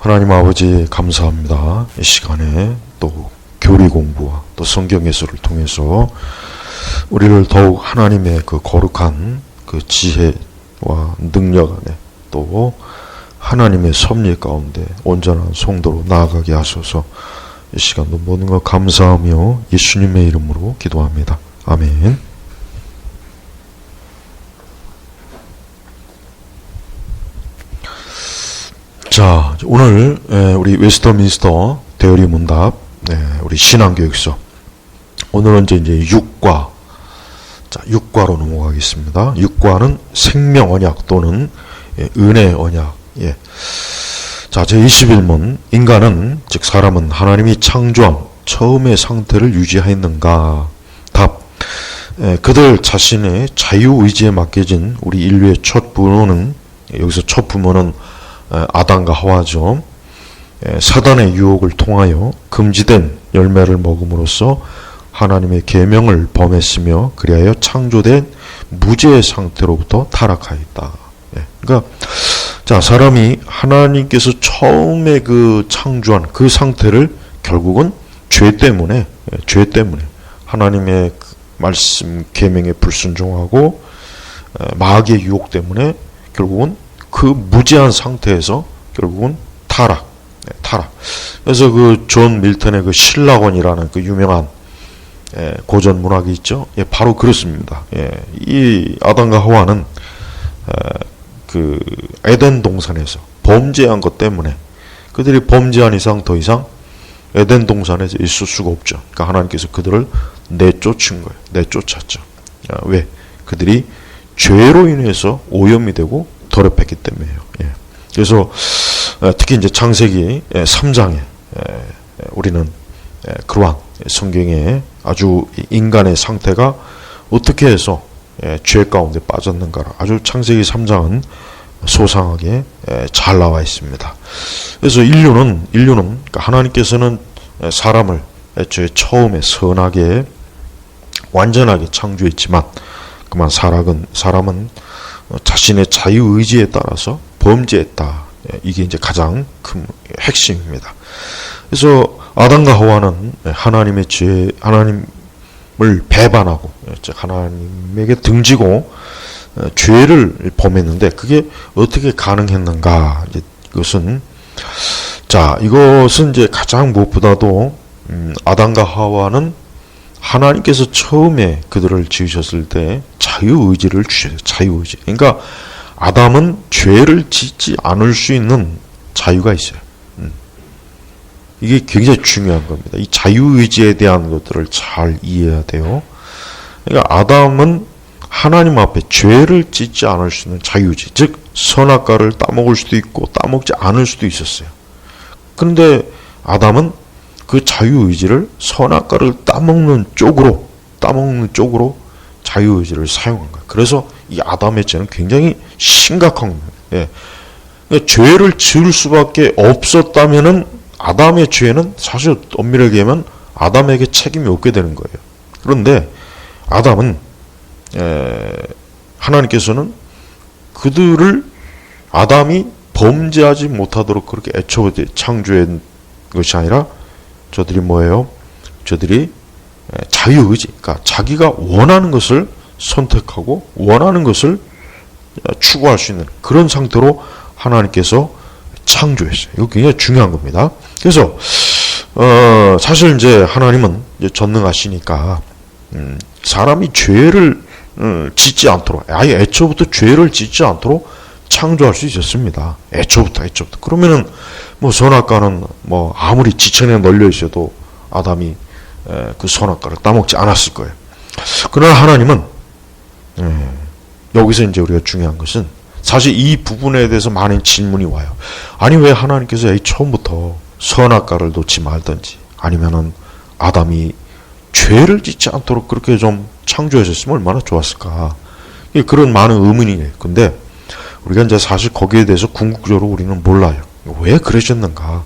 하나님 아버지 감사합니다. 이 시간에 또 교리 공부와 또 성경 예술을 통해서 우리를 더욱 하나님의 그 거룩한 그 지혜와 능력 안에 또 하나님의 섭리 가운데 온전한 성도로 나아가게 하소서. 이 시간도 모든 것 감사하며 예수님의 이름으로 기도합니다. 아멘. 자, 오늘 우리 웨스터민스터 대열이 문답 우리 신앙교육서 오늘은 이제 6과, 자 6과로 넘어가겠습니다. 6과는 생명 언약 또는 은혜 언약. 자, 제 21문 인간은 즉 사람은 하나님이 창조한 처음의 상태를 유지하였는가? 답. 그들 자신의 자유의지에 맡겨진 우리 인류의 첫 부모는, 여기서 첫 부모는 아담과 하와죠. 사단의 유혹을 통하여 금지된 열매를 먹음으로써 하나님의 계명을 범했으며 그리하여 창조된 무죄의 상태로부터 타락하였다. 그러니까 자, 사람이 하나님께서 처음에 그 창조한 그 상태를 결국은 죄 때문에 하나님의 말씀 계명에 불순종하고 마귀의 유혹 때문에 결국은 그 무죄한 상태에서 결국은 타락. 그래서 그 존 밀턴의 그 신라원이라는 그 유명한 고전 문학이 있죠. 바로 그렇습니다. 이 아담과 하와는 그 에덴 동산에서 범죄한 것 때문에 그들이 범죄한 이상 더 이상 에덴 동산에서 있을 수가 없죠. 그러니까 하나님께서 그들을 내쫓은 거예요. 내쫓았죠. 왜? 그들이 죄로 인해서 오염이 되고 더럽혔기 때문이에요. 그래서 특히 이제 창세기 3장에 우리는 그러한 성경에 아주 인간의 상태가 어떻게 해서 죄 가운데 빠졌는가를 아주 창세기 3장은 소상하게 잘 나와 있습니다. 그래서 인류는 그러니까 하나님께서는 사람을 애초에 처음에 선하게 완전하게 창조했지만 그만 사람은 자신의 자유의지에 따라서 범죄했다. 이게 이제 가장 큰 핵심입니다. 그래서 아담과 하와는 하나님의 하나님을 배반하고 하나님에게 등지고 죄를 범했는데 그게 어떻게 가능했는가? 이것은 이제 가장 무엇보다도 아담과 하와는 하나님께서 처음에 그들을 지으셨을 때 자유의지를 주셨어요. 자유의지. 그러니까 아담은 죄를 짓지 않을 수 있는 자유가 있어요. 이게 굉장히 중요한 겁니다. 이 자유의지에 대한 것들을 잘 이해해야 돼요. 그러니까 아담은 하나님 앞에 죄를 짓지 않을 수 있는 자유의지, 즉 선악과를 따먹을 수도 있고 따먹지 않을 수도 있었어요. 그런데 아담은 그 자유의지를 선악과를 따먹는 쪽으로 자유의지를 사용한 거예요. 그래서 이 아담의 죄는 굉장히 심각한 거예요. 그러니까 죄를 지을 수밖에 없었다면은 아담의 죄는 사실 엄밀하게 얘기하면 아담에게 책임이 없게 되는 거예요. 그런데 아담은 하나님께서는 그들을 아담이 범죄하지 못하도록 그렇게 애초부터 창조한 것이 아니라 저들이 뭐예요? 저들이 자유의지, 그러니까 자기가 원하는 것을 선택하고 원하는 것을 추구할 수 있는 그런 상태로 하나님께서 창조했어요. 이거 굉장히 중요한 겁니다. 그래서 사실 이제 하나님은 이제 전능하시니까 사람이 죄를 짓지 않도록, 아예 애초부터 죄를 짓지 않도록 창조할 수 있었습니다. 애초부터. 그러면은 뭐 선악과는 뭐 아무리 지천에 널려 있어도 아담이 그 선악과를 따먹지 않았을 거예요. 그러나 하나님은 여기서 이제 우리가 중요한 것은 사실 이 부분에 대해서 많은 질문이 와요. 아니 왜 하나님께서 처음부터 선악과를 놓지 말든지 아니면은 아담이 죄를 짓지 않도록 그렇게 좀 창조하셨으면 얼마나 좋았을까. 그런 많은 의문이에요. 근데 우리가 이제 사실 거기에 대해서 궁극적으로 우리는 몰라요. 왜 그러셨는가?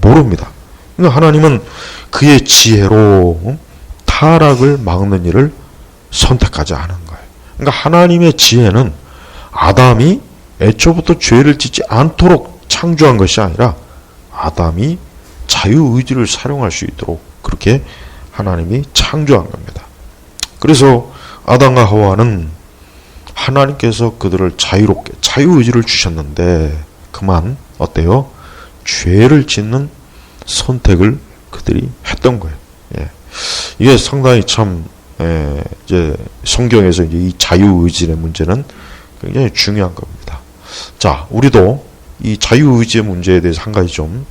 모릅니다. 그러니까 하나님은 그의 지혜로 타락을 막는 일을 선택하지 않은 거예요. 그러니까 하나님의 지혜는 아담이 애초부터 죄를 짓지 않도록 창조한 것이 아니라 아담이 자유의지를 사용할 수 있도록 그렇게 하나님이 창조한 겁니다. 그래서 아담과 하와는 하나님께서 그들을 자유롭게 자유의지를 주셨는데 그만 어때요? 죄를 짓는 선택을 그들이 했던 거예요. 예. 이게 상당히 참 이제 성경에서 이제 이 자유의지의 문제는 굉장히 중요한 겁니다. 자, 우리도 이 자유의지의 문제에 대해서 한 가지 좀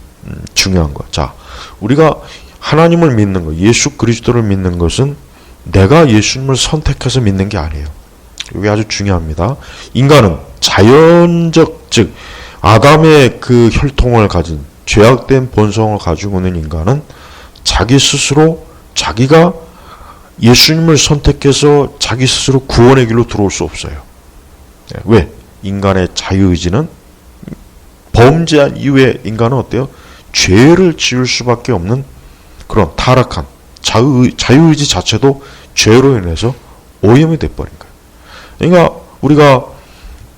중요한 거. 자, 우리가 하나님을 믿는 거, 예수 그리스도를 믿는 것은 내가 예수님을 선택해서 믿는 게 아니에요. 이게 아주 중요합니다. 인간은 자연적, 즉 아담의 그 혈통을 가진 죄악된 본성을 가지고 있는 인간은 자기 스스로 자기가 예수님을 선택해서 자기 스스로 구원의 길로 들어올 수 없어요. 왜? 인간의 자유의지는 범죄한 이후에 인간은 어때요? 죄를 지을 수밖에 없는 그런 타락한 자유의지 자체도 죄로 인해서 오염이 돼버린 거예요. 그러니까 우리가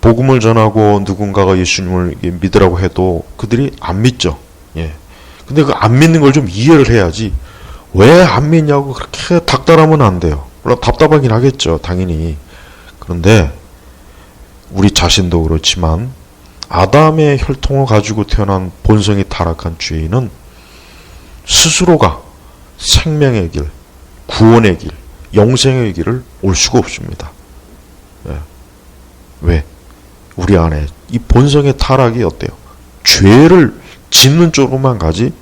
복음을 전하고 누군가가 예수님을 믿으라고 해도 그들이 안 믿죠. 예. 근데 그 안 믿는 걸 좀 이해를 해야지. 왜 안 믿냐고 그렇게 닥달하면 안 돼요. 물론 답답하긴 하겠죠. 당연히. 그런데 우리 자신도 그렇지만 아담의 혈통을 가지고 태어난 본성이 타락한 죄인은 스스로가 생명의 길, 구원의 길, 영생의 길을 올 수가 없습니다. 예. 왜? 우리 안에 이 본성의 타락이 어때요? 죄를 짓는 쪽으로만 가지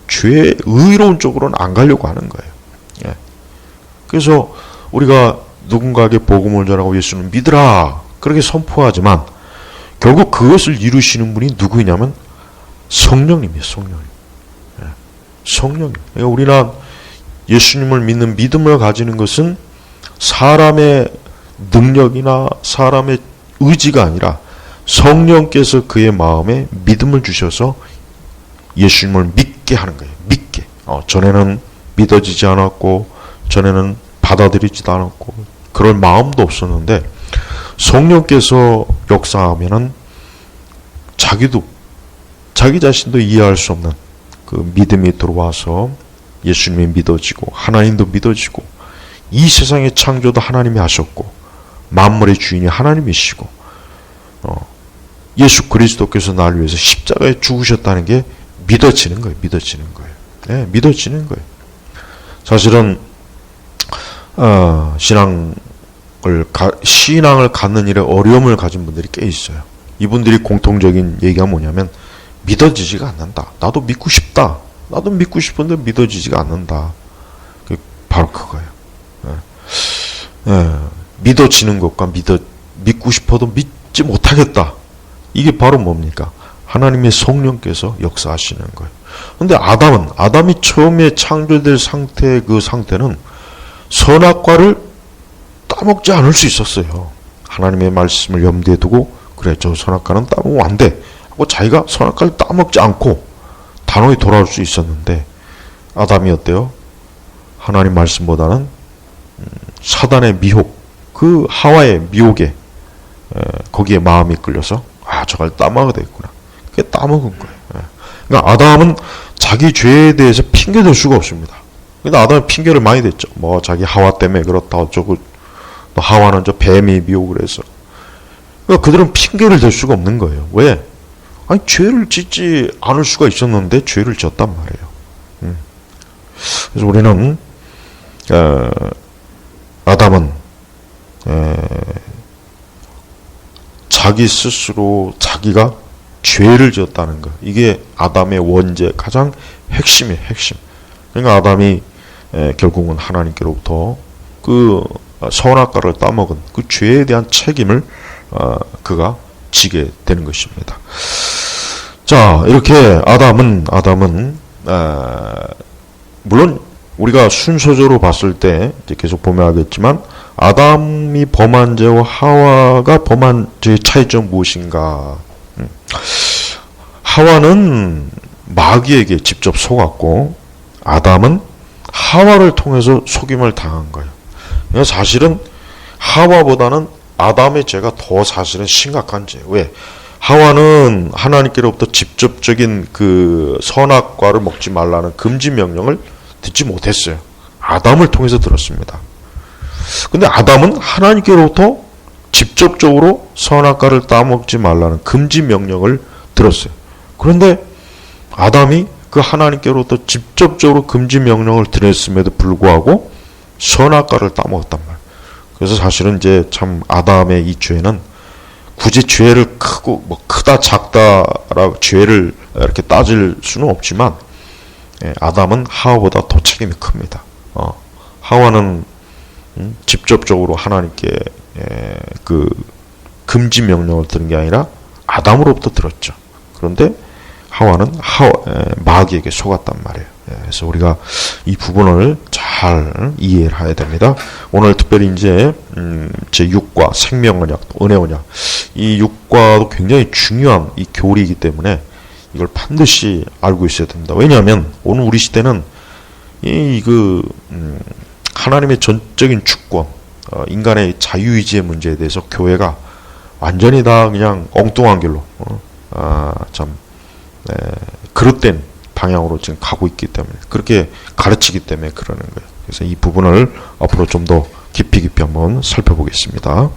죄의 의로운 쪽으로는 안 가려고 하는 거예요. 예. 그래서 우리가 누군가에게 복음을 전하고 예수를 믿으라 그렇게 선포하지만 결국 그것을 이루시는 분이 누구냐면 성령님이에요. 성령님. 예. 성령님. 그러니까 우리는 예수님을 믿는 믿음을 가지는 것은 사람의 능력이나 사람의 의지가 아니라 성령께서 그의 마음에 믿음을 주셔서 예수님을 믿게 하는 거예요. 믿게. 전에는 믿어지지 않았고 전에는 받아들이지도 않았고 그럴 마음도 없었는데 성령께서 역사하면은 자기 자신도 이해할 수 없는 그 믿음이 들어와서 예수님이 믿어지고 하나님도 믿어지고 이 세상의 창조도 하나님이 하셨고 만물의 주인이 하나님이시고 예수 그리스도께서 나를 위해서 십자가에 죽으셨다는 게 믿어지는 거예요. 믿어지는 거예요. 네, 믿어지는 거예요. 사실은 신앙을 갖는 일에 어려움을 가진 분들이 꽤 있어요. 이분들이 공통적인 얘기가 뭐냐면 믿어지지가 않는다. 나도 믿고 싶다. 나도 믿고 싶은데 믿어지지가 않는다. 바로 그거예요. 믿어지는 것과 믿고 싶어도 믿지 못하겠다. 이게 바로 뭡니까? 하나님의 성령께서 역사하시는 거예요. 근데 아담이 처음에 창조될 상태의 그 상태는 선악과를 따먹지 않을 수 있었어요. 하나님의 말씀을 염두에 두고 그래 저 선악과는 따먹으면 안 돼 하고 자기가 선악과를 따먹지 않고 단호히 돌아올 수 있었는데 아담이 어때요? 하나님 말씀보다는 사단의 미혹, 그 하와의 미혹에 거기에 마음이 끌려서 저걸 따먹어야 되겠구나. 그게 따먹은 거예요. 그러니까 아담은 자기 죄에 대해서 핑계댈 수가 없습니다. 근데 아담은 핑계를 많이 댔죠. 뭐 자기 하와 때문에 그렇다 어쩌고 또 하와는 저 뱀이 미혹을 해서. 그러니까 그들은 핑계를 댈 수가 없는 거예요. 왜? 아니 죄를 짓지 않을 수가 있었는데 죄를 졌단 말이에요. 그래서 우리는 아담은 자기 스스로 자기가 죄를 지었다는 것. 이게 아담의 원죄 가장 핵심이에요. 핵심. 그러니까 아담이 결국은 하나님께로부터 그 선악과를 따먹은 그 죄에 대한 책임을 그가 지게 되는 것입니다. 자, 이렇게 아담은 물론 우리가 순서적으로 봤을 때 이제 계속 보면 알겠지만 아담이 범한 죄와 하와가 범한 죄의 차이점 무엇인가? 하와는 마귀에게 직접 속았고 아담은 하와를 통해서 속임을 당한 거예요. 그러니까 사실은 하와보다는 아담의 죄가 더 사실은 심각한 죄. 왜? 하와는 하나님께로부터 직접적인 그 선악과를 먹지 말라는 금지 명령을 듣지 못했어요. 아담을 통해서 들었습니다. 근데 아담은 하나님께로부터 직접적으로 선악과를 따먹지 말라는 금지 명령을 들었어요. 그런데 아담이 그 하나님께로부터 직접적으로 금지 명령을 들었음에도 불구하고 선악과를 따먹었단 말이에요. 그래서 사실은 이제 참 아담의 이 죄는 굳이 죄를 크고 뭐 크다 작다라고 죄를 이렇게 따질 수는 없지만 아담은 하와보다 더 책임이 큽니다. 하와는 직접적으로 하나님께 그 금지 명령을 들은 게 아니라 아담으로부터 들었죠. 그런데 하와는 마귀에게 속았단 말이에요. 그래서 우리가 이 부분을 잘 이해를 해야 됩니다. 오늘 특별히 이제 제 6과 생명언약, 은혜언약, 이 6과도 굉장히 중요한 이 교리이기 때문에 이걸 반드시 알고 있어야 됩니다. 왜냐하면 오늘 우리 시대는 하나님의 전적인 주권, 인간의 자유의지의 문제에 대해서 교회가 완전히 다 그냥 엉뚱한 길로 그릇된 방향으로 지금 가고 있기 때문에, 그렇게 가르치기 때문에 그러는 거예요. 그래서 이 부분을 앞으로 좀 더 깊이 한번 살펴보겠습니다.